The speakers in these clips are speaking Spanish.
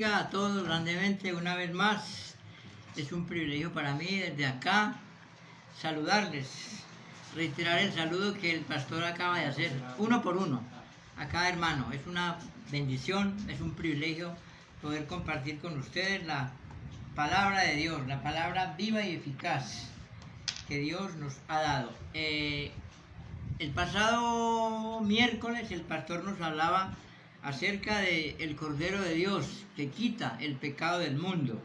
A todos grandemente una vez más. Es un privilegio para mí desde acá saludarles, reiterar el saludo que el pastor acaba de hacer, uno por uno, a cada hermano. Es una bendición, es un privilegio poder compartir con ustedes la palabra de Dios, la palabra viva y eficaz que Dios nos ha dado. El pasado miércoles el pastor nos hablaba acerca del Cordero de Dios que quita el pecado del mundo.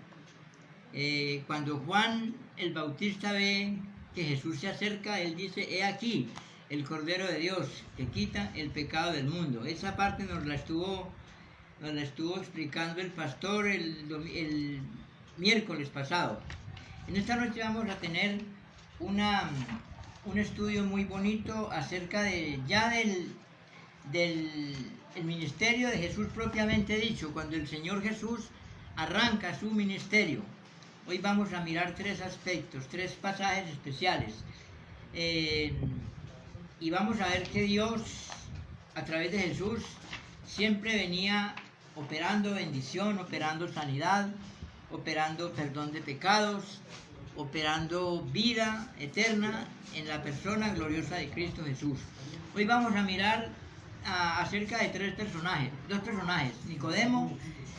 Cuando Juan el Bautista ve que Jesús se acerca, él dice: he aquí el Cordero de Dios que quita el pecado del mundo. Esa parte nos la estuvo explicando el pastor el miércoles pasado. En esta noche vamos a tener un estudio muy bonito acerca del ministerio de Jesús propiamente dicho, cuando el Señor Jesús arranca su ministerio. Hoy vamos a mirar tres aspectos, tres pasajes especiales, y vamos a ver que Dios, a través de Jesús, siempre venía operando bendición, operando sanidad, operando perdón de pecados, operando vida eterna en la persona gloriosa de Cristo Jesús. Hoy vamos a mirar acerca de dos personajes: Nicodemo,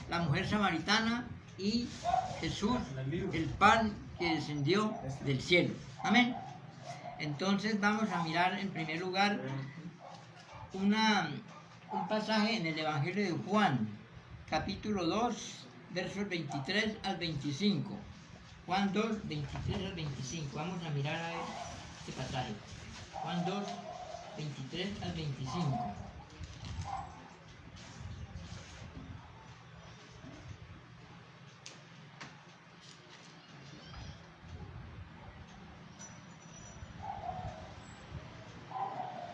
la mujer samaritana, y Jesús, el pan que descendió del cielo. Amén. Entonces vamos a mirar en primer lugar un pasaje en el Evangelio de Juan, capítulo 2, versos 23 al 25. Juan 2, 23 al 25. Vamos a mirar a este pasaje. Juan 2, 23 al 25.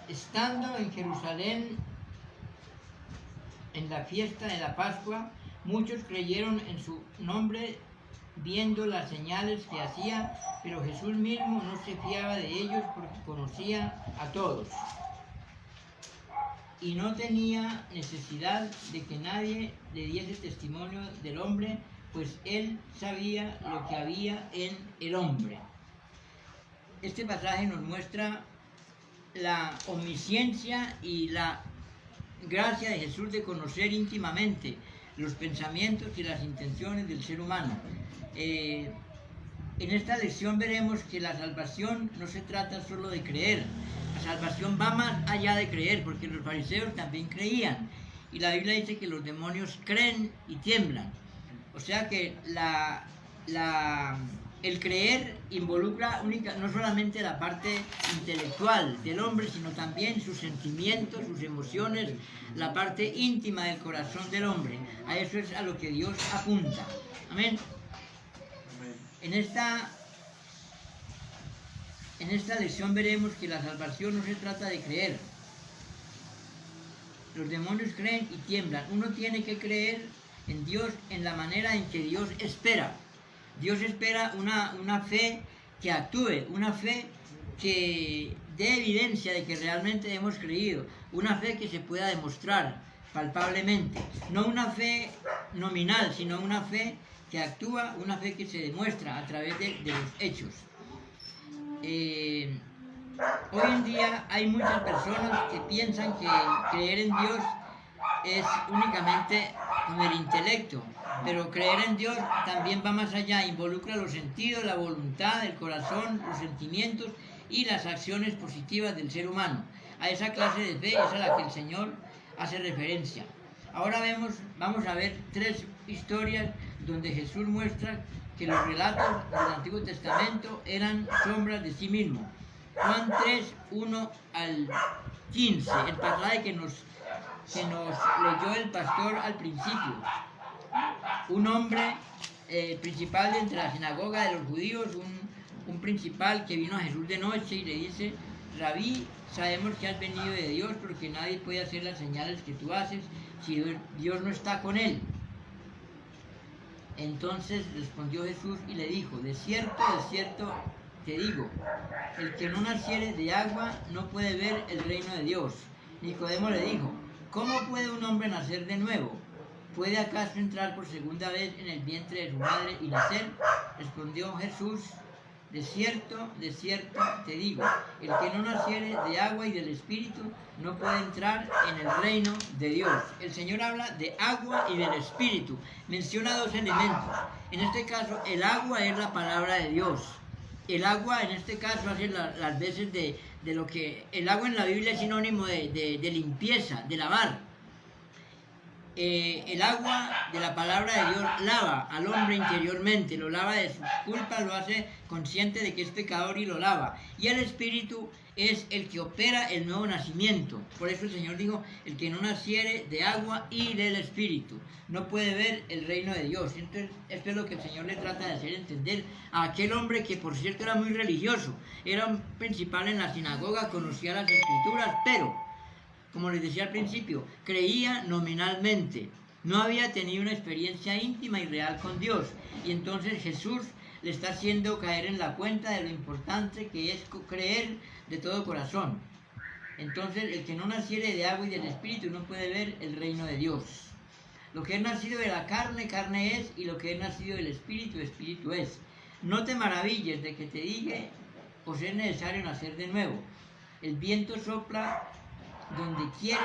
Estando en Jerusalén en la fiesta de la Pascua, muchos creyeron en su nombre viendo las señales que hacía, pero Jesús mismo no se fiaba de ellos porque conocía a todos y no tenía necesidad de que nadie le diese testimonio del hombre, pues él sabía lo que había en el hombre. Este pasaje nos muestra la omnisciencia y la gracia de Jesús de conocer íntimamente los pensamientos y las intenciones del ser humano. En esta lección veremos que la salvación no se trata solo de creer. La salvación va más allá de creer, porque los fariseos también creían, y la Biblia dice que los demonios creen y tiemblan. O sea que el creer involucra no solamente la parte intelectual del hombre, sino también sus sentimientos, sus emociones, la parte íntima del corazón del hombre. A eso es a lo que Dios apunta. Amén. En esta lección veremos que la salvación no se trata de creer. Los demonios creen y tiemblan. Uno tiene que creer en Dios en la manera en que Dios espera. Dios espera una fe que actúe, una fe que dé evidencia de que realmente hemos creído, una fe que se pueda demostrar palpablemente, no una fe nominal, sino una fe que actúa, una fe que se demuestra a través de los hechos. Hoy en día hay muchas personas que piensan que creer en Dios es únicamente con el intelecto, pero creer en Dios también va más allá, involucra los sentidos, la voluntad, el corazón, los sentimientos y las acciones positivas del ser humano. A esa clase de fe es a la que el Señor hace referencia. Ahora vamos a ver tres historias donde Jesús muestra que los relatos del Antiguo Testamento eran sombras de sí mismo. Juan 3, 1 al 15, el pasaje que nos leyó el pastor al principio. Un hombre principal de entre la sinagoga de los judíos, un principal que vino a Jesús de noche y le dice: Rabí, sabemos que has venido de Dios, porque nadie puede hacer las señales que tú haces si Dios no está con él. Entonces respondió Jesús y le dijo: de cierto te digo, el que no naciere de agua no puede ver el reino de Dios. Nicodemo le dijo: ¿cómo puede un hombre nacer de nuevo? ¿puede acaso entrar por segunda vez en el vientre de su madre y nacer? Respondió Jesús, de cierto te digo, el que no naciere de agua y del Espíritu no puede entrar en el reino de Dios. El Señor habla de agua y del Espíritu, menciona dos elementos. En este caso, el agua es la palabra de Dios. El agua en este caso hace las veces de lo que... El agua en la Biblia es sinónimo de limpieza, de lavar. El agua de la palabra de Dios lava al hombre interiormente, lo lava de sus culpas, lo hace consciente de que es pecador y lo lava. Y el Espíritu es el que opera el nuevo nacimiento. Por eso el Señor dijo, el que no naciere de agua y del Espíritu no puede ver el reino de Dios. Entonces, esto es lo que el Señor le trata de hacer entender a aquel hombre que, por cierto, era muy religioso, era un principal en la sinagoga, conocía las Escrituras, pero, como les decía al principio, creía nominalmente, no había tenido una experiencia íntima y real con Dios. Y entonces Jesús le está haciendo caer en la cuenta de lo importante que es creer de todo corazón. Entonces, el que no naciere de agua y del Espíritu no puede ver el reino de Dios. Lo que es nacido de la carne, carne es, y lo que es nacido del Espíritu, Espíritu es. No te maravilles de que te diga, os es necesario nacer de nuevo. El viento sopla donde quiere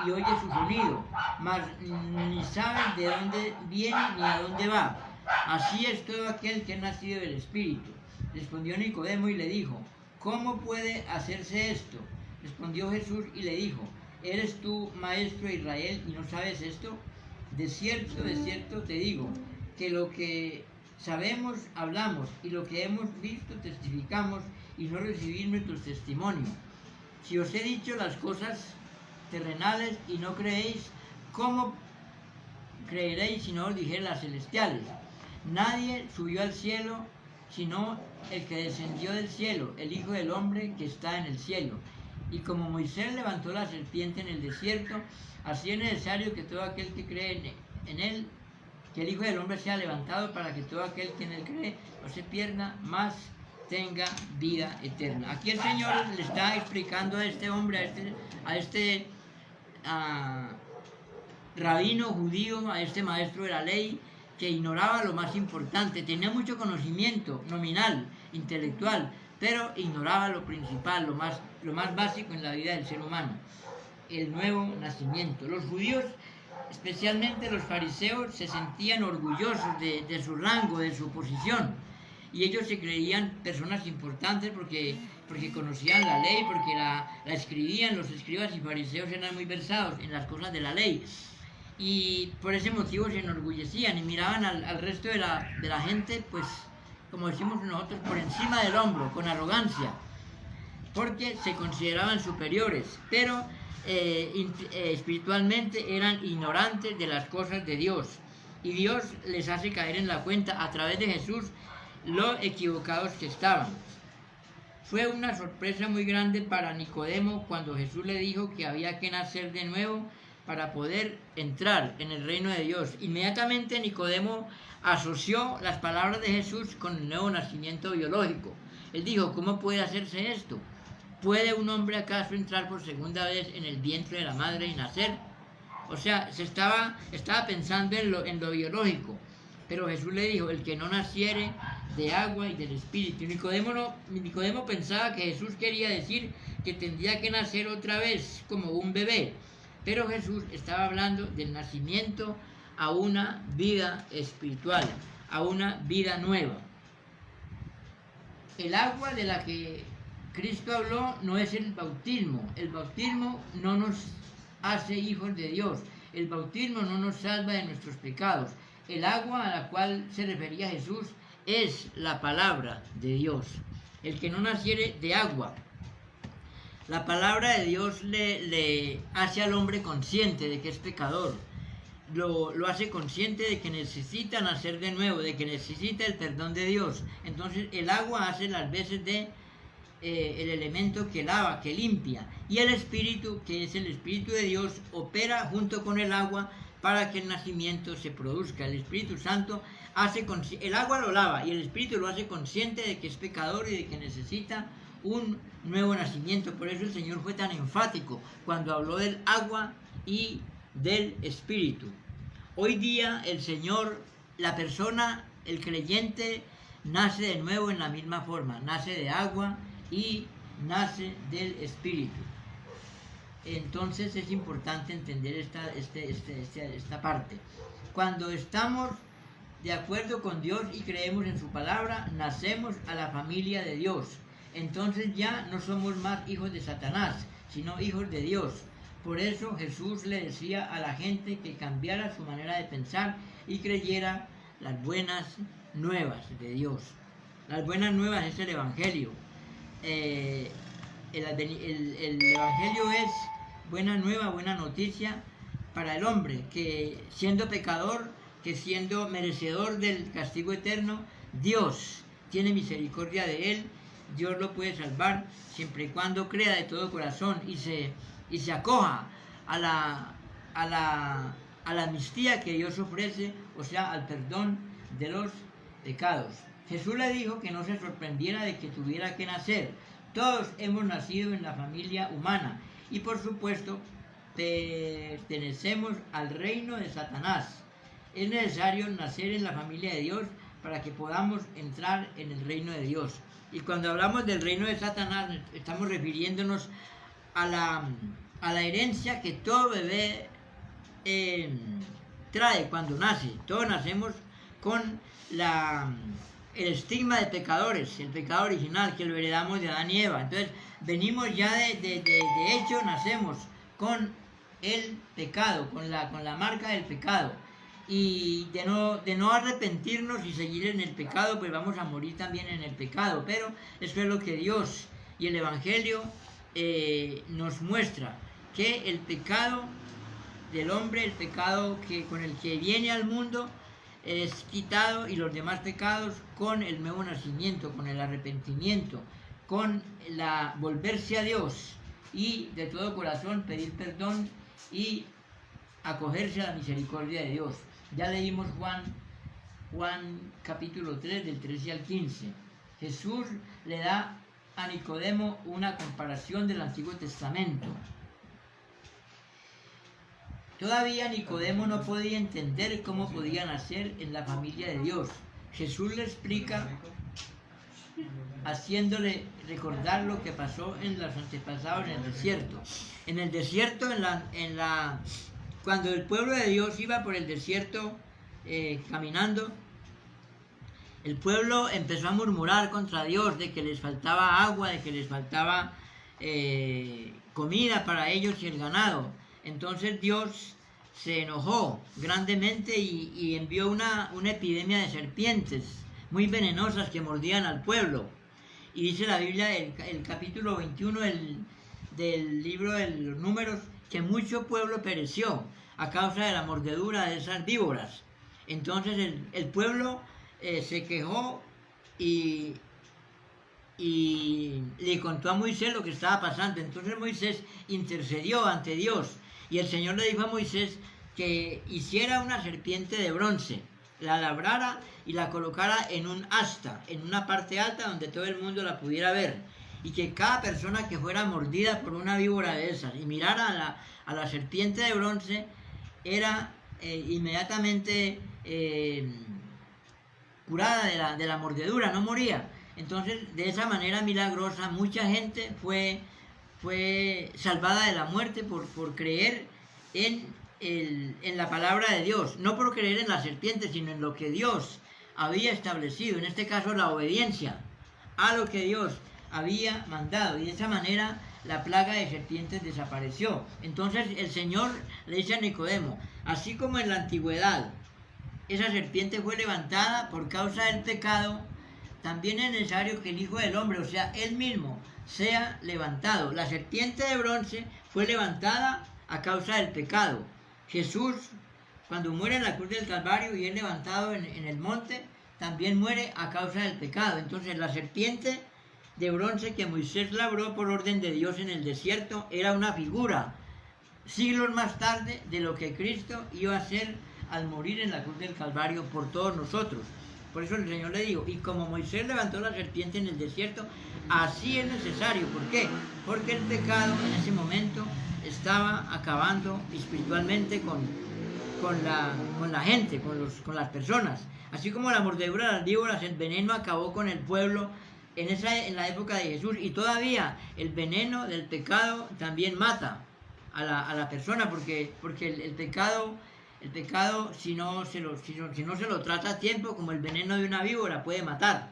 y oye su sonido, mas ni sabes de dónde viene ni a dónde va. Así es todo aquel que es nacido del Espíritu. Respondió Nicodemo y le dijo, ¿cómo puede hacerse esto? Respondió Jesús y le dijo, ¿eres tú maestro de Israel y no sabes esto? De cierto te digo, que lo que sabemos hablamos y lo que hemos visto testificamos y no recibís nuestro testimonio. Si os he dicho las cosas terrenales y no creéis, ¿cómo creeréis si no os dijere las celestiales? Nadie subió al cielo sino el que descendió del cielo, el Hijo del Hombre que está en el cielo. Y como Moisés levantó la serpiente en el desierto, así es necesario que todo aquel que cree en él, que el Hijo del Hombre sea levantado para que todo aquel que en él cree no se pierda, mas tenga vida eterna. Aquí el Señor le está explicando a este hombre, a este rabino judío, a este maestro de la ley, que ignoraba lo más importante, tenía mucho conocimiento nominal, intelectual, pero ignoraba lo principal, lo más básico en la vida del ser humano, el nuevo nacimiento. Los judíos, especialmente los fariseos, se sentían orgullosos de su rango, de su posición, y ellos se creían personas importantes porque conocían la ley, porque la escribían. Los escribas y fariseos eran muy versados en las cosas de la ley, y por ese motivo se enorgullecían y miraban al resto de la gente, pues, como decimos nosotros, por encima del hombro, con arrogancia, porque se consideraban superiores, pero espiritualmente eran ignorantes de las cosas de Dios. Y Dios les hace caer en la cuenta a través de Jesús lo equivocados que estaban. Fue una sorpresa muy grande para Nicodemo cuando Jesús le dijo que había que nacer de nuevo para poder entrar en el reino de Dios. Inmediatamente Nicodemo asoció las palabras de Jesús con el nuevo nacimiento biológico. Él dijo, ¿cómo puede hacerse esto? ¿Puede un hombre acaso entrar por segunda vez en el vientre de la madre y nacer? O sea, se estaba pensando en lo biológico, pero Jesús le dijo, el que no naciere de agua y del Espíritu. Nicodemo pensaba que Jesús quería decir que tendría que nacer otra vez como un bebé, pero Jesús estaba hablando del nacimiento a una vida espiritual, a una vida nueva. El agua de la que Cristo habló no es el bautismo. El bautismo no nos hace hijos de Dios. El bautismo no nos salva de nuestros pecados. El agua a la cual se refería Jesús es la palabra de Dios. El que no naciere de agua. La palabra de Dios le hace al hombre consciente de que es pecador. Lo hace consciente de que necesita nacer de nuevo, de que necesita el perdón de Dios. Entonces el agua hace las veces de el elemento que lava, que limpia. Y el Espíritu, que es el Espíritu de Dios, opera junto con el agua para que el nacimiento se produzca. El Espíritu Santo el agua lo lava y el Espíritu lo hace consciente de que es pecador y de que necesita un nuevo nacimiento. Por eso el Señor fue tan enfático cuando habló del agua y del Espíritu. hoy día el Señor, la persona, el creyente, nace de nuevo en la misma forma, nace de agua y nace del Espíritu. Entonces es importante entender esta parte. Cuando estamos de acuerdo con Dios y creemos en su palabra, nacemos a la familia de Dios. Entonces ya no somos más hijos de Satanás, sino hijos de Dios. Por eso Jesús le decía a la gente que cambiara su manera de pensar y creyera las buenas nuevas de Dios. Las buenas nuevas es el Evangelio. El Evangelio es buena nueva, buena noticia para el hombre, que siendo pecador, que siendo merecedor del castigo eterno, Dios tiene misericordia de él. Dios lo puede salvar siempre y cuando crea de todo corazón y se acoja a la amnistía que Dios ofrece, o sea, al perdón de los pecados. Jesús le dijo que no se sorprendiera de que tuviera que nacer. Todos hemos nacido en la familia humana y por supuesto pertenecemos al reino de Satanás. Es necesario nacer en la familia de Dios para que podamos entrar en el reino de Dios. Y cuando hablamos del reino de Satanás, estamos refiriéndonos a la herencia que todo bebé trae cuando nace. Todos nacemos con el estigma de pecadores, el pecado original que lo heredamos de Adán y Eva. Entonces venimos ya de hecho, nacemos con el pecado, con la marca del pecado. Y de no arrepentirnos y seguir en el pecado, pues vamos a morir también en el pecado. Pero eso es lo que Dios y el Evangelio nos muestra, que el pecado del hombre, el pecado con el que viene al mundo, es quitado, y los demás pecados con el nuevo nacimiento, con el arrepentimiento, con volverse a Dios y de todo corazón pedir perdón y acogerse a la misericordia de Dios. Ya leímos Juan capítulo 3 del 13 al 15. Jesús le da a Nicodemo una comparación del Antiguo Testamento. Todavía Nicodemo no podía entender cómo podía nacer en la familia de Dios. Jesús le explica haciéndole recordar lo que pasó en los antepasados en el desierto. En el desierto, cuando el pueblo de Dios iba por el desierto caminando, el pueblo empezó a murmurar contra Dios de que les faltaba agua, de que les faltaba comida para ellos y el ganado. Entonces Dios se enojó grandemente y envió una epidemia de serpientes muy venenosas que mordían al pueblo. Y dice la Biblia, el capítulo 21 del libro de los Números, que mucho pueblo pereció a causa de la mordedura de esas víboras. Entonces el pueblo se quejó y le contó a Moisés lo que estaba pasando. Entonces Moisés intercedió ante Dios y el Señor le dijo a Moisés que hiciera una serpiente de bronce, la labrara y la colocara en un asta, en una parte alta donde todo el mundo la pudiera ver, y que cada persona que fuera mordida por una víbora de esas y mirara a la serpiente de bronce era inmediatamente curada de la mordedura, no moría. Entonces, de esa manera milagrosa, mucha gente fue salvada de la muerte por creer en la palabra de Dios, no por creer en la serpiente, sino en lo que Dios había establecido, en este caso la obediencia a lo que Dios había mandado, y de esa manera la plaga de serpientes desapareció. Entonces el Señor le dice a Nicodemo, así como en la antigüedad esa serpiente fue levantada por causa del pecado, también es necesario que el Hijo del Hombre, o sea, Él mismo, sea levantado. La serpiente de bronce fue levantada a causa del pecado. Jesús, cuando muere en la cruz del Calvario y es levantado en el monte, también muere a causa del pecado. Entonces la serpiente de bronce que Moisés labró por orden de Dios en el desierto era una figura, siglos más tarde, de lo que Cristo iba a hacer al morir en la cruz del Calvario por todos nosotros. Por eso el Señor le dijo, y como Moisés levantó la serpiente en el desierto, así es necesario. ¿Por qué? Porque el pecado en ese momento estaba acabando espiritualmente con la gente, con las personas. Así como la mordedura de las víboras, el veneno acabó con el pueblo en la época de Jesús, y todavía el veneno del pecado también mata a la persona, porque el pecado, si no se lo trata a tiempo, como el veneno de una víbora, puede matar.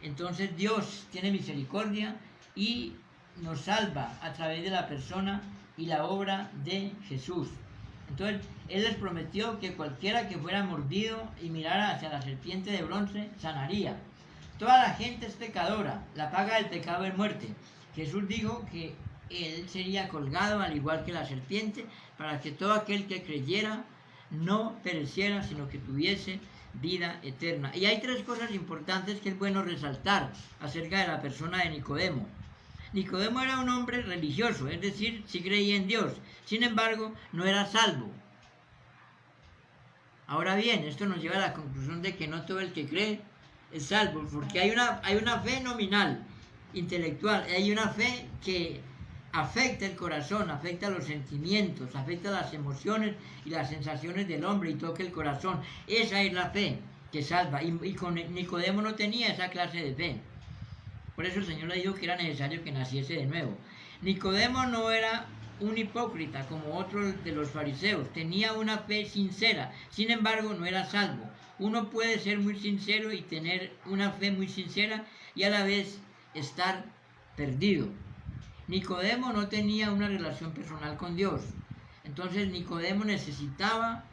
Entonces Dios tiene misericordia y nos salva a través de la persona y la obra de Jesús. Entonces Él les prometió que cualquiera que fuera mordido y mirara hacia la serpiente de bronce sanaría. Toda la gente es pecadora, la paga del pecado es muerte. Jesús dijo que Él sería colgado al igual que la serpiente, para que todo aquel que creyera no pereciera, sino que tuviese vida eterna. Y hay tres cosas importantes que es bueno resaltar acerca de la persona de Nicodemo. Nicodemo era un hombre religioso, es decir, sí creía en Dios. Sin embargo, no era salvo. Ahora bien, esto nos lleva a la conclusión de que no todo el que cree es salvo, porque hay una fe nominal, intelectual, hay una fe que afecta el corazón, afecta los sentimientos, afecta las emociones y las sensaciones del hombre y toca el corazón. Esa es la fe que salva, y con Nicodemo no tenía esa clase de fe. Por eso el Señor le dijo que era necesario que naciese de nuevo. Nicodemo no era un hipócrita como otros de los fariseos, tenía una fe sincera, sin embargo no era salvo. Uno puede ser muy sincero y tener una fe muy sincera y a la vez estar perdido. Nicodemo no tenía una relación personal con Dios. Entonces Nicodemo necesitaba,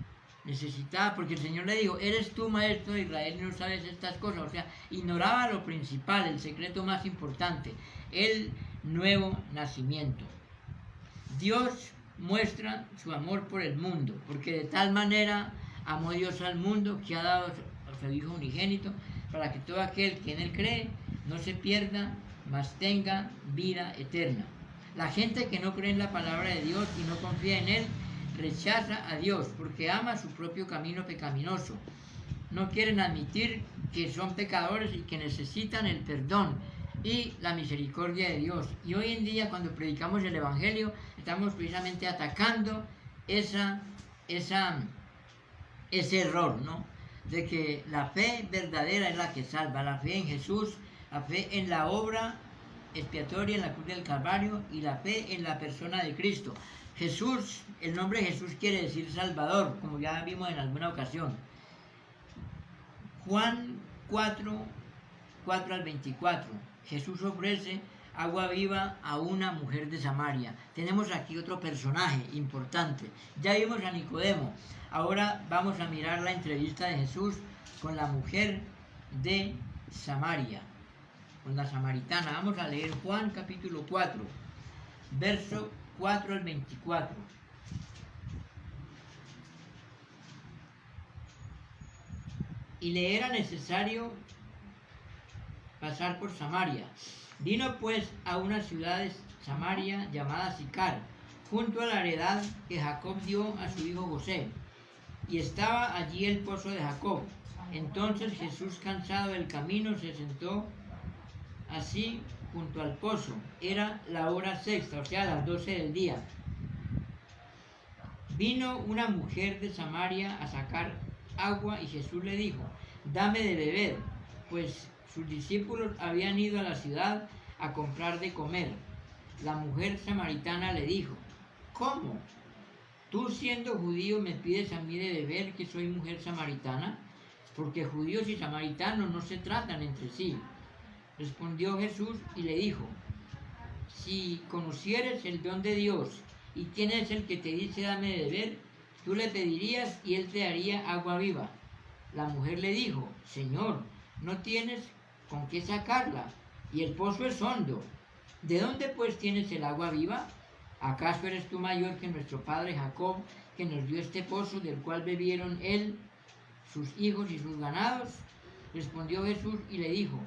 porque el Señor le dijo, eres tú maestro de Israel y no sabes estas cosas. O sea, ignoraba lo principal, el secreto más importante, el nuevo nacimiento. Dios muestra su amor por el mundo, porque de tal manera amó Dios al mundo que ha dado a su Hijo unigénito, para que todo aquel que en Él cree no se pierda, mas tenga vida eterna. La gente que no cree en la palabra de Dios y no confía en Él, rechaza a Dios, porque ama su propio camino pecaminoso. No quieren admitir que son pecadores y que necesitan el perdón y la misericordia de Dios. Y hoy en día, cuando predicamos el Evangelio, estamos precisamente atacando ese error, ¿no? De que la fe verdadera es la que salva, la fe en Jesús, la fe en la obra expiatoria en la cruz del Calvario y la fe en la persona de Cristo. Jesús, el nombre de Jesús quiere decir Salvador, como ya vimos en alguna ocasión. Juan 4 al 24. Jesús ofrece agua viva a una mujer de Samaria. Tenemos aquí otro personaje importante. Ya vimos a Nicodemo. Ahora vamos a mirar la entrevista de Jesús con la mujer de Samaria, con la samaritana. Vamos a leer Juan capítulo 4, verso 4 al 24. Y le era necesario pasar por Samaria. Vino pues a una ciudad de Samaria llamada Sicar, junto a la heredad que Jacob dio a su hijo José. Y estaba allí el pozo de Jacob. Entonces Jesús, cansado del camino, se sentó así junto al pozo. Era la hora sexta, o sea, las 12 del día. Vino una mujer de Samaria a sacar agua y Jesús le dijo, dame de beber, pues sus discípulos habían ido a la ciudad a comprar de comer. La mujer samaritana le dijo, ¿cómo? ¿Tú siendo judío me pides a mí de beber que soy mujer samaritana? Porque judíos y samaritanos no se tratan entre sí. Respondió Jesús y le dijo, si conocieres el don de Dios y quién es el que te dice dame de beber, tú le pedirías y él te daría agua viva. La mujer le dijo, Señor, no tienes con qué sacarla y el pozo es hondo. ¿De dónde pues tienes el agua viva? ¿Acaso eres tú mayor que nuestro padre Jacob, que nos dio este pozo del cual bebieron él, sus hijos y sus ganados? Respondió Jesús y le dijo,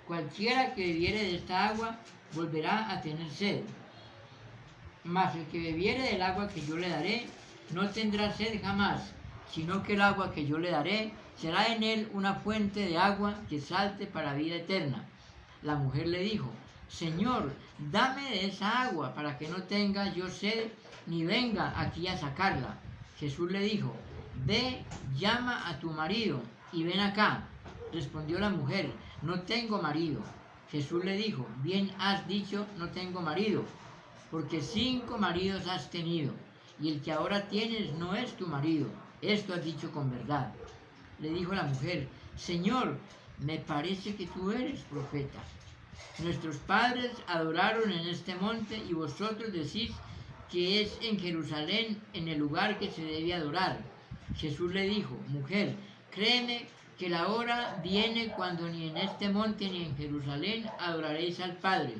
cualquiera que bebiere de esta agua volverá a tener sed. Mas el que bebiere del agua que yo le daré no tendrá sed jamás, sino que el agua que yo le daré será en él una fuente de agua que salte para vida eterna. La mujer le dijo, Señor, dame de esa agua para que no tenga yo sed ni venga aquí a sacarla. Jesús le dijo, ve, llama a tu marido y ven acá. Respondió la mujer, no tengo marido. Jesús le dijo, bien has dicho, no tengo marido, porque 5 maridos has tenido, y el que ahora tienes no es tu marido. Esto has dicho con verdad. Le dijo la mujer, Señor, me parece que tú eres profeta. Nuestros padres adoraron en este monte y vosotros decís que es en Jerusalén en el lugar que se debe adorar. Jesús le dijo, mujer, créeme que la hora viene cuando ni en este monte ni en Jerusalén adoraréis al Padre.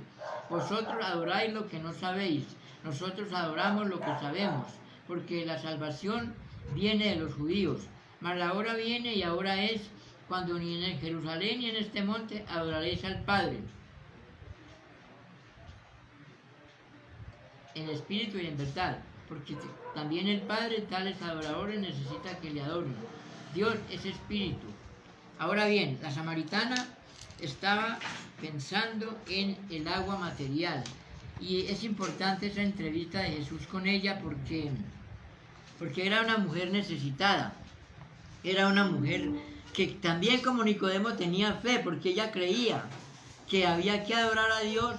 Vosotros adoráis lo que no sabéis, nosotros adoramos lo que sabemos, porque la salvación viene de los judíos. Mas la hora viene y ahora es cuando ni en Jerusalén ni en este monte adoraréis al Padre, en espíritu y en verdad, porque también el Padre tales adoradores necesita que le adoren. Dios es espíritu. Ahora bien, la samaritana estaba pensando en el agua material, y es importante esa entrevista de Jesús con ella porque era una mujer necesitada, era una mujer que también como Nicodemo tenía fe, porque ella creía que había que adorar a Dios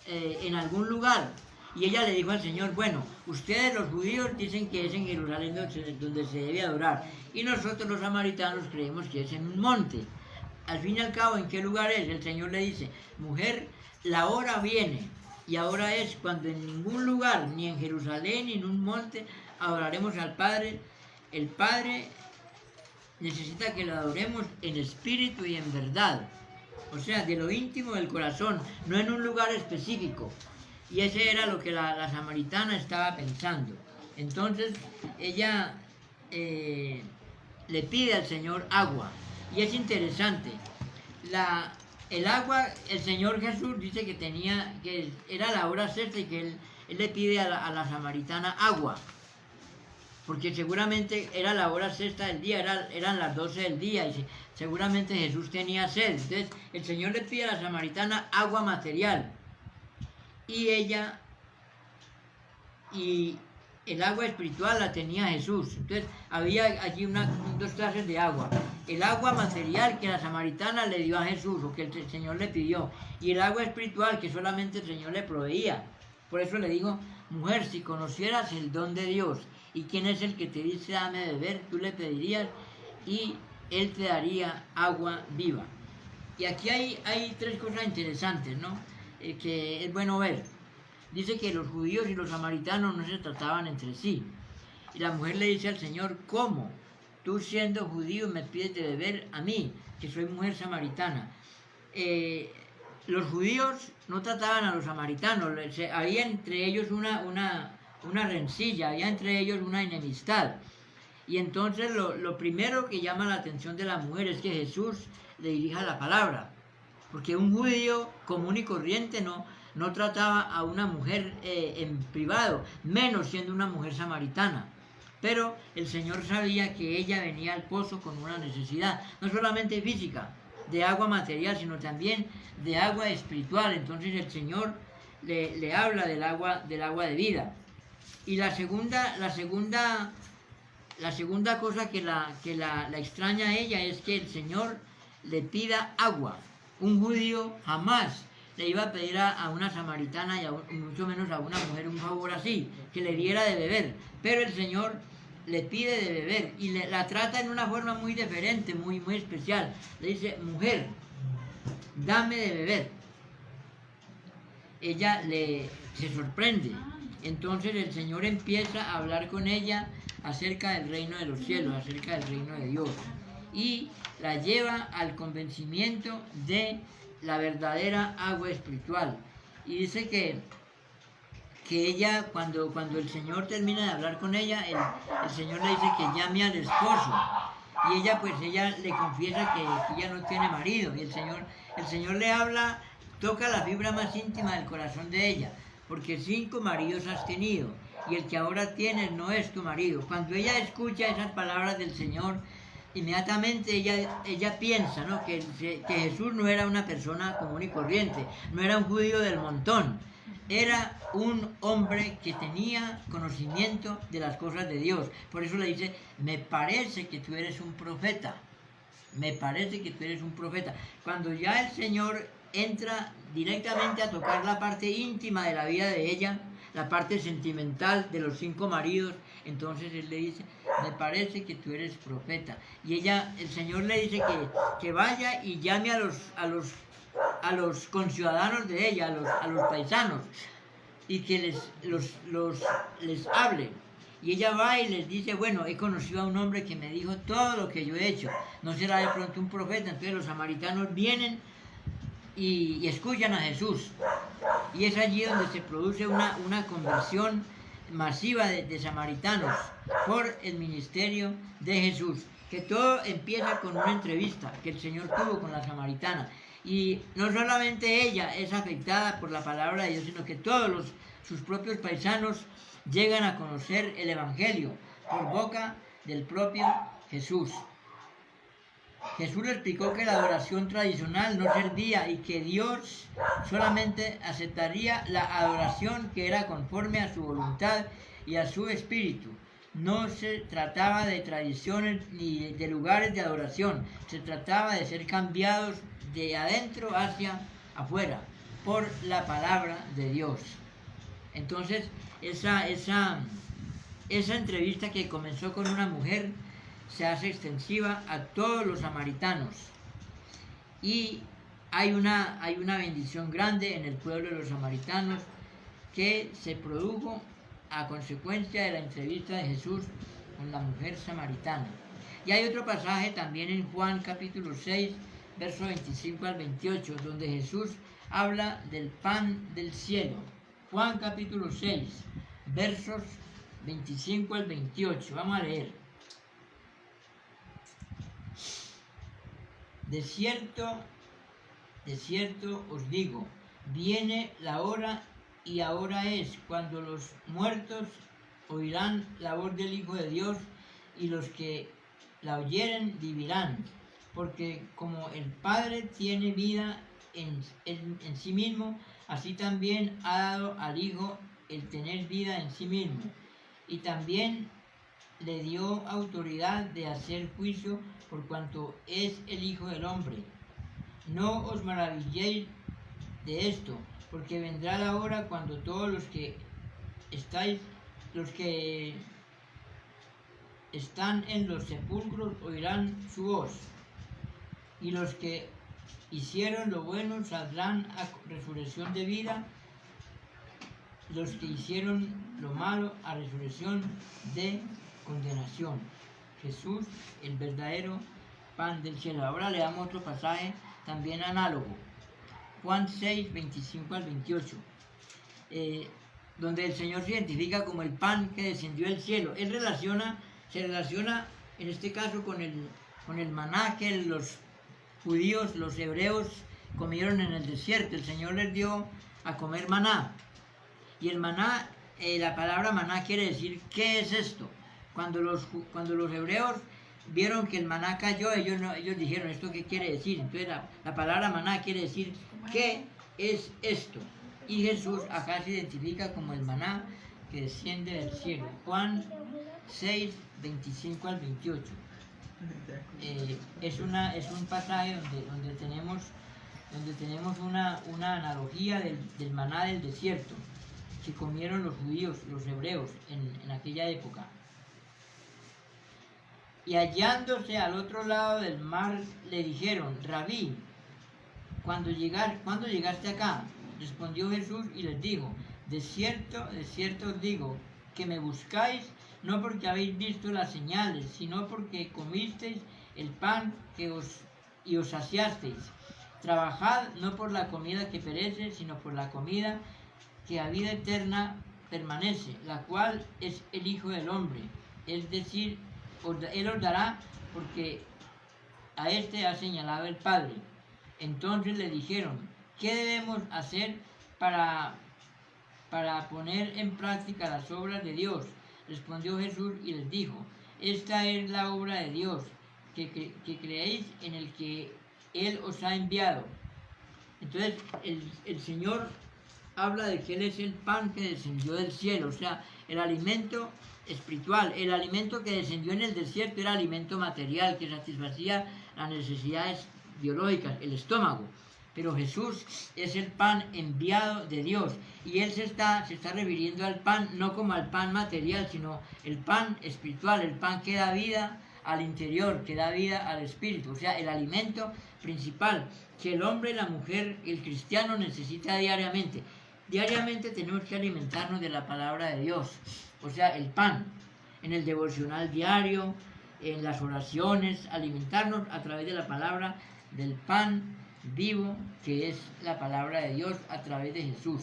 en algún lugar. Y ella le dijo al Señor, bueno, ustedes los judíos dicen que es en Jerusalén donde se debe adorar, y nosotros los samaritanos creemos que es en un monte. Al fin y al cabo, ¿en qué lugar es? El Señor le dice, mujer, la hora viene, y ahora es cuando en ningún lugar, ni en Jerusalén, ni en un monte, adoraremos al Padre. El Padre necesita que lo adoremos en espíritu y en verdad, o sea, de lo íntimo del corazón, no en un lugar específico. Y ese era lo que la samaritana estaba pensando. Entonces ella le pide al Señor agua. Y es interesante, el agua, el Señor Jesús dice que era la hora sexta y que él le pide a la samaritana agua, porque seguramente era la hora sexta del día, eran las 12 del día, y seguramente Jesús tenía sed. Entonces el Señor le pide a la samaritana agua material, y el agua espiritual la tenía Jesús. Entonces había allí dos clases de agua: el agua material que la samaritana le dio a Jesús, o que el Señor le pidió, y el agua espiritual que solamente el Señor le proveía. Por eso le digo, mujer, si conocieras el don de Dios y quién es el que te dice dame de beber, tú le pedirías y Él te daría agua viva. Y aquí hay 3 cosas interesantes, ¿no? Que es bueno ver. Dice que los judíos y los samaritanos no se trataban entre sí. Y la mujer le dice al Señor, ¿cómo? Tú siendo judío me pides de beber a mí, que soy mujer samaritana. Los judíos no trataban a los samaritanos, había entre ellos una rencilla, había entre ellos una enemistad. Y entonces lo primero que llama la atención de la mujer es que Jesús le dirija la palabra, porque un judío común y corriente no trataba a una mujer en privado, menos siendo una mujer samaritana. Pero el Señor sabía que ella venía al pozo con una necesidad, no solamente física, de agua material, sino también de agua espiritual. Entonces el Señor le habla del agua de vida. Y la segunda cosa que la extraña a ella es que el Señor le pida agua. Un judío jamás le iba a pedir a una samaritana y mucho menos a una mujer un favor así, que le diera de beber. Pero el Señor le pide de beber y la trata en una forma muy diferente, muy, muy especial. Le dice, mujer, dame de beber. Ella se sorprende. Entonces el Señor empieza a hablar con ella acerca del reino de los cielos, acerca del reino de Dios, y la lleva al convencimiento de la verdadera agua espiritual. Y dice que ella, cuando el Señor termina de hablar con ella, el Señor le dice que llame al esposo, y ella le confiesa que ella no tiene marido, y el Señor le habla, toca la fibra más íntima del corazón de ella, porque 5 maridos has tenido, y el que ahora tienes no es tu marido. Cuando ella escucha esas palabras del Señor, inmediatamente ella piensa, ¿no?, que Jesús no era una persona común y corriente, no era un judío del montón, era un hombre que tenía conocimiento de las cosas de Dios. Por eso le dice, me parece que tú eres un profeta. Me parece que tú eres un profeta. Cuando ya el Señor entra directamente a tocar la parte íntima de la vida de ella, la parte sentimental de los 5 maridos, entonces él le dice, me parece que tú eres profeta. Y ella, el Señor le dice que vaya y llame a los conciudadanos de ella, a los paisanos, y que les hable. Y ella va y les dice, bueno, he conocido a un hombre que me dijo todo lo que yo he hecho. ¿No será de pronto un profeta? Entonces los samaritanos vienen y escuchan a Jesús. Y es allí donde se produce una conversión masiva de samaritanos por el ministerio de Jesús. Que todo empieza con una entrevista que el Señor tuvo con la samaritana. Y no solamente ella es afectada por la palabra de Dios, sino que todos sus propios paisanos llegan a conocer el Evangelio por boca del propio Jesús. Jesús le explicó que la adoración tradicional no servía y que Dios solamente aceptaría la adoración que era conforme a su voluntad y a su espíritu. No se trataba de tradiciones ni de lugares de adoración, se trataba de ser cambiados de adentro hacia afuera por la palabra de Dios. Entonces, esa entrevista que comenzó con una mujer se hace extensiva a todos los samaritanos y hay una bendición grande en el pueblo de los samaritanos que se produjo a consecuencia de la entrevista de Jesús con la mujer samaritana. Y hay otro pasaje también en Juan capítulo 6, versos 25 al 28, donde Jesús habla del pan del cielo. Juan capítulo 6, versos 25 al 28. Vamos a leer. De cierto os digo, viene la hora y ahora es cuando los muertos oirán la voz del Hijo de Dios y los que la oyeren vivirán. Porque como el Padre tiene vida en sí mismo, así también ha dado al Hijo el tener vida en sí mismo. Y también le dio autoridad de hacer juicio por cuanto es el Hijo del Hombre. No os maravilléis de esto, porque vendrá la hora cuando todos los que están en los sepulcros oirán su voz, y los que hicieron lo bueno saldrán a resurrección de vida, los que hicieron lo malo a resurrección de condenación. Jesús, el verdadero pan del cielo. Ahora le damos otro pasaje también análogo. Juan 6, 25 al 28. Donde el Señor se identifica como el pan que descendió del cielo. Él se relaciona en este caso con el maná que los judíos, los hebreos, comieron en el desierto. El Señor les dio a comer maná. Y el maná, la palabra maná quiere decir, ¿qué es esto? Cuando los hebreos vieron que el maná cayó, ellos dijeron, ¿esto qué quiere decir? Entonces la palabra maná quiere decir, ¿qué es esto? Y Jesús acá se identifica como el maná que desciende del cielo. Juan 6, 25 al 28. Es un pasaje donde tenemos una analogía del maná del desierto que comieron los judíos, los hebreos en aquella época. Y hallándose al otro lado del mar le dijeron, Rabí, ¿cuándo llegaste acá? Respondió Jesús y les dijo, de cierto os digo, que me buscáis no porque habéis visto las señales, sino porque comisteis el pan y os saciasteis. Trabajad no por la comida que perece, sino por la comida que a vida eterna permanece, la cual es el Hijo del Hombre. Es decir, Él os dará porque a este ha señalado el Padre. Entonces le dijeron, ¿qué debemos hacer para poner en práctica las obras de Dios? Respondió Jesús y les dijo, esta es la obra de Dios, que creéis en el que Él os ha enviado. Entonces el Señor habla de que Él es el pan que descendió del cielo, o sea, el alimento espiritual. El alimento que descendió en el desierto era alimento material que satisfacía las necesidades biológicas, el estómago. Pero Jesús es el pan enviado de Dios y Él se está refiriendo al pan no como al pan material, sino el pan espiritual, el pan que da vida al interior, que da vida al espíritu, o sea, el alimento principal que el hombre, la mujer, el cristiano necesita diariamente. Diariamente tenemos que alimentarnos de la palabra de Dios, o sea, el pan, en el devocional diario, en las oraciones, alimentarnos a través de la palabra del pan vivo, que es la palabra de Dios a través de Jesús.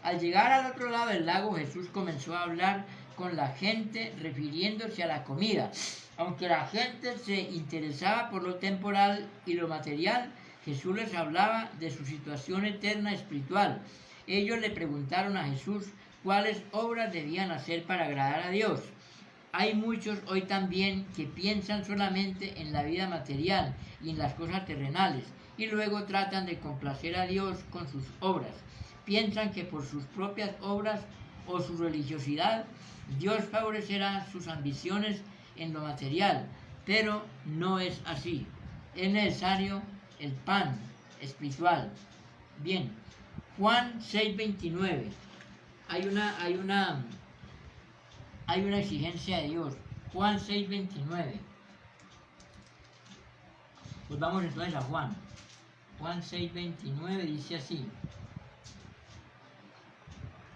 Al llegar al otro lado del lago, Jesús comenzó a hablar con la gente refiriéndose a la comida. Aunque la gente se interesaba por lo temporal y lo material, Jesús les hablaba de su situación eterna espiritual. Ellos le preguntaron a Jesús cuáles obras debían hacer para agradar a Dios. Hay muchos hoy también que piensan solamente en la vida material y en las cosas terrenales y luego tratan de complacer a Dios con sus obras. Piensan que por sus propias obras o su religiosidad Dios favorecerá sus ambiciones en lo material, pero no es así. Es necesario el pan espiritual. Bien, Juan 6:29. Hay una exigencia de Dios. Juan 6:29. Pues vamos entonces a Juan. Juan 6:29 dice así.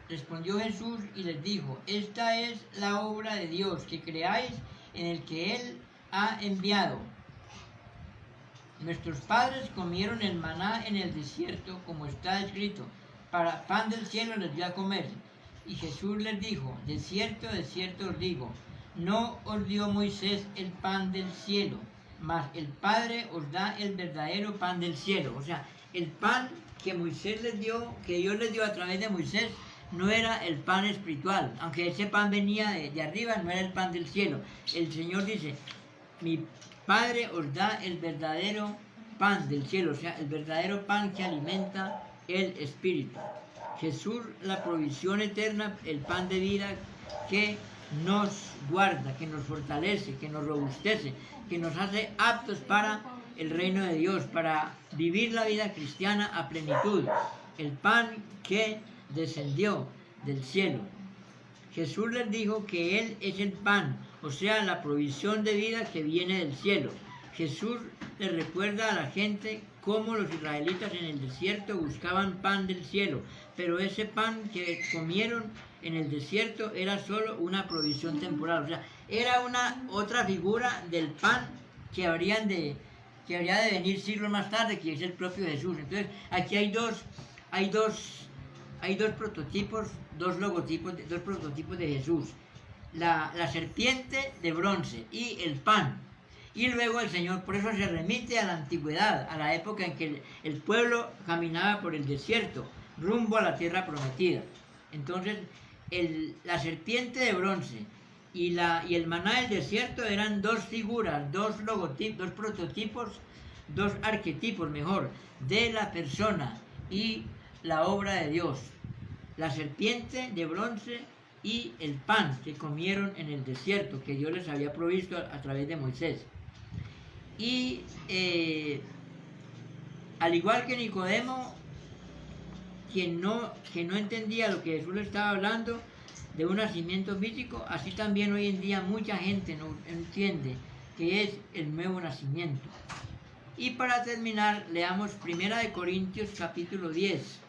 Respondió Jesús y les dijo: esta es la obra de Dios, que creáis en el que Él ha enviado. Nuestros padres comieron el maná en el desierto, como está escrito: para pan del cielo les dio a comer. Y Jesús les dijo: de cierto os digo, no os dio Moisés el pan del cielo, mas el Padre os da el verdadero pan del cielo. O sea, el pan que Moisés les dio, que Dios les dio a través de Moisés, no era el pan espiritual, aunque ese pan venía de arriba, no era el pan del cielo. El Señor dice: mi Padre os da el verdadero pan del cielo, o sea, el verdadero pan que alimenta el espíritu. Jesús, la provisión eterna, el pan de vida que nos guarda, que nos fortalece, que nos robustece, que nos hace aptos para el reino de Dios, para vivir la vida cristiana a plenitud. El pan que descendió del cielo. Jesús les dijo que Él es el pan, o sea, la provisión de vida que viene del cielo. Jesús les recuerda a la gente cómo los israelitas en el desierto buscaban pan del cielo, pero ese pan que comieron en el desierto era solo una provisión temporal, o sea, era una otra figura del pan que habría de venir siglos más tarde, que es el propio Jesús. Entonces, aquí hay dos prototipos, dos prototipos de Jesús: la serpiente de bronce y el pan. Y luego el Señor, por eso se remite a la antigüedad, a la época en que el pueblo caminaba por el desierto, rumbo a la tierra prometida. Entonces, la serpiente de bronce y el maná del desierto eran dos figuras, dos logotipos, dos prototipos, dos arquetipos, mejor, de la persona y la obra de Dios. La serpiente de bronce y el pan que comieron en el desierto, que Dios les había provisto a través de Moisés. Y al igual que Nicodemo, que no entendía lo que Jesús le estaba hablando de un nacimiento físico, así también hoy en día mucha gente no entiende que es el nuevo nacimiento. Y para terminar, leamos 1 Corintios capítulo 10,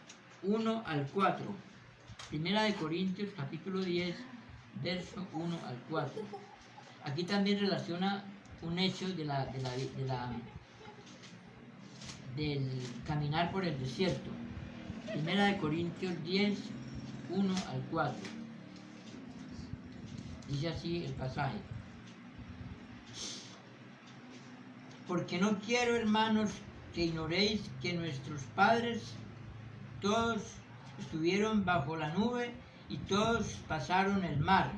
1 al 4. 1 Corintios capítulo 10, verso 1 al 4. Aquí también relaciona un hecho del caminar por el desierto. 1 Corintios 10, 1 al 4. Dice así el pasaje: porque no quiero, hermanos, que ignoréis que nuestros padres todos estuvieron bajo la nube y todos pasaron el mar,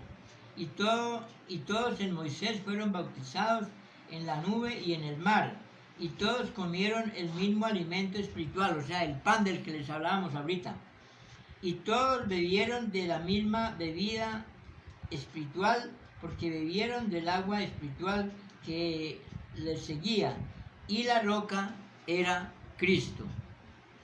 y todos en Moisés fueron bautizados en la nube y en el mar, y todos comieron el mismo alimento espiritual, o sea, el pan del que les hablábamos ahorita. y todos bebieron de la misma bebida espiritual, porque bebieron del agua espiritual que les seguía, y la roca era Cristo.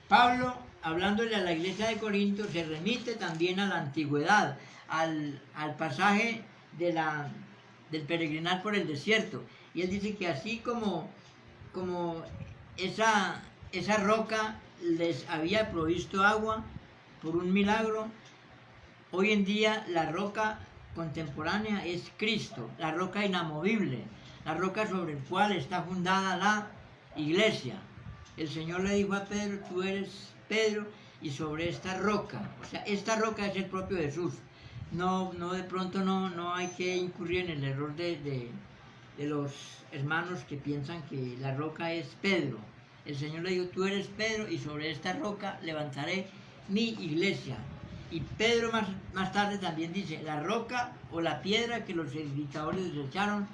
Pablo, hablándole a la iglesia de Corinto, se remite también a la antigüedad, al pasaje del peregrinar por el desierto. Y él dice que así como esa roca les había provisto agua por un milagro, hoy en día la roca contemporánea es Cristo, la roca inamovible, la roca sobre el cual está fundada la iglesia. El Señor le dijo a Pedro, tú eres Pedro, y sobre esta roca, o sea, esta roca es el propio Jesús. No, de pronto no hay que incurrir en el error de los hermanos que piensan que la roca es Pedro. El Señor le dijo, tú eres Pedro, y sobre esta roca levantaré mi iglesia. Y Pedro más tarde también dice, la roca o la piedra que los edificadores desecharon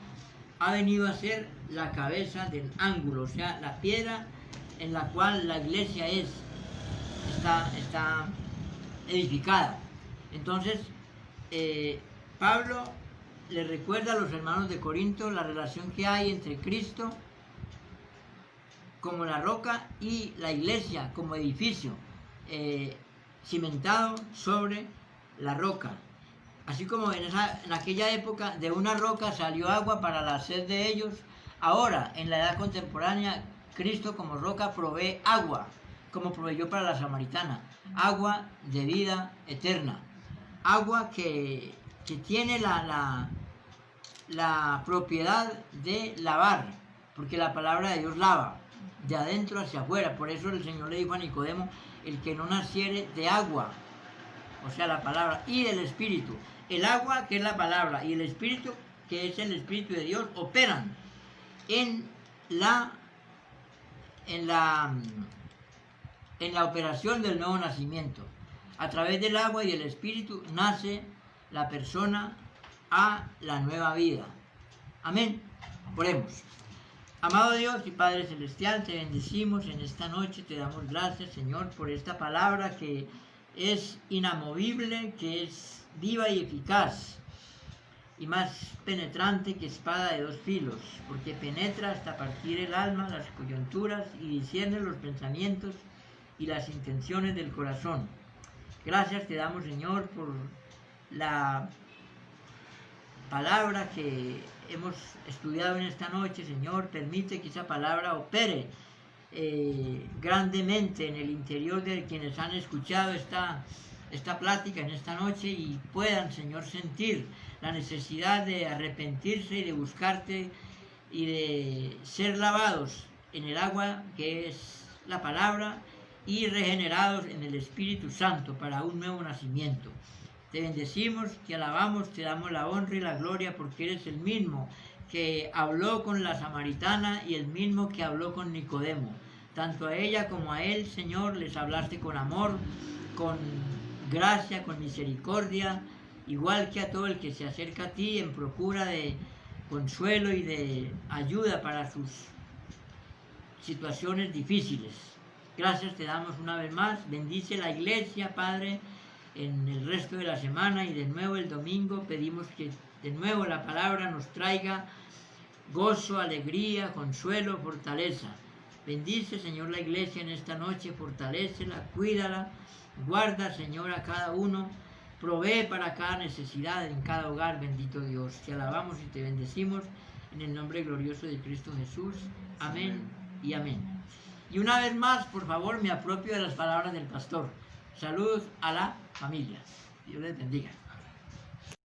ha venido a ser la cabeza del ángulo, o sea, la piedra en la cual la iglesia está edificada. Entonces, Pablo le recuerda a los hermanos de Corinto la relación que hay entre Cristo como la roca y la iglesia como edificio cimentado sobre la roca. Así como en aquella época de una roca salió agua para la sed de ellos, ahora en la edad contemporánea Cristo como roca provee agua, como proveyó para la samaritana, agua de vida eterna, agua que tiene la propiedad de lavar, porque la palabra de Dios lava, de adentro hacia afuera. Por eso el Señor le dijo a Nicodemo, el que no naciere de agua, o sea, la palabra, y del Espíritu. El agua, que es la palabra, y el Espíritu, que es el Espíritu de Dios, operan en la operación del nuevo nacimiento. A través del agua y del Espíritu nace la persona a la nueva vida. Amén. Oremos. Amado Dios y Padre Celestial, te bendecimos en esta noche, te damos gracias, Señor, por esta palabra que es inamovible, que es viva y eficaz, y más penetrante que espada de dos filos, porque penetra hasta partir el alma, las coyunturas, y discierne los pensamientos y las intenciones del corazón. Gracias te damos, Señor, por la palabra que hemos estudiado en esta noche. Señor, permite que esa palabra opere grandemente en el interior de quienes han escuchado esta plática en esta noche, y puedan, Señor, sentir la necesidad de arrepentirse y de buscarte y de ser lavados en el agua que es la palabra y regenerados en el Espíritu Santo para un nuevo nacimiento. Te bendecimos, te alabamos, te damos la honra y la gloria, porque eres el mismo que habló con la samaritana y el mismo que habló con Nicodemo. Tanto a ella como a él, Señor, les hablaste con amor, con gracia, con misericordia, igual que a todo el que se acerca a ti en procura de consuelo y de ayuda para sus situaciones difíciles. Gracias te damos una vez más. Bendice la iglesia, Padre, en el resto de la semana, y de nuevo el domingo pedimos que de nuevo la palabra nos traiga gozo, alegría, consuelo, fortaleza. Bendice, Señor, la iglesia en esta noche, fortalécela, cuídala, guarda, Señor, a cada uno, provee para cada necesidad en cada hogar, bendito Dios. Te alabamos y te bendecimos en el nombre glorioso de Cristo Jesús. Amén y amén. Y una vez más, por favor, me apropio de las palabras del pastor. Saludos a la familia. Dios les bendiga.